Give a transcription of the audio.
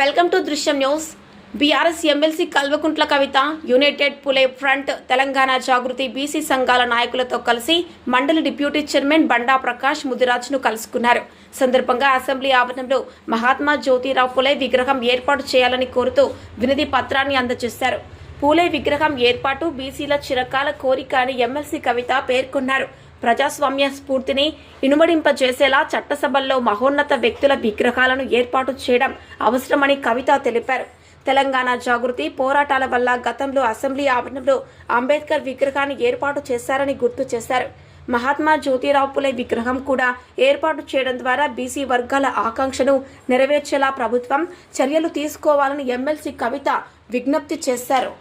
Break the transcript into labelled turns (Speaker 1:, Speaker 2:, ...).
Speaker 1: Welcome to దృశ్యం news. BRS MLC Kalvakuntla Kavitha United Phule front Telangana జాగృతి BC సంఘాల నాయకులతో కలిసి మండలి డిప్యూటీ చైర్మన్ బండా ప్రకాష్ ముదిరాజ్ను కలుసుకున్నారు. సందర్భంగా అసెంబ్లీ ఆవరణంలో మహాత్మా జ్యోతిరావు పులే విగ్రహం ఏర్పాటు చేయాలని కోరుతూ వినతి పత్రాన్ని అందజేశారు. పూలే విగ్రహం ఏర్పాటు బీసీల చిరకాల కోరిక అని ఎమ్మెల్సీ కవిత పేర్కొన్నారు. ప్రజాస్వామ్య స్ఫూర్తిని ఇనుమడింపజేసేలా చట్టసభల్లో మహోన్నత వ్యక్తుల విగ్రహాలను ఏర్పాటు చేయడం అవసరమని కవిత తెలిపారు. తెలంగాణ జాగృతి పోరాటాల వల్ల గతంలో అసెంబ్లీ ఆవరణంలో అంబేద్కర్ విగ్రహాన్ని ఏర్పాటు చేశారని గుర్తు చేశారు. మహాత్మా జ్యోతిరావు పులే విగ్రహం కూడా ఏర్పాటు చేయడం ద్వారా బీసీ వర్గాల ఆకాంక్షను నెరవేర్చేలా ప్రభుత్వం చర్యలు తీసుకోవాలని ఎమ్మెల్సీ కవిత విజ్ఞప్తి చేశారు.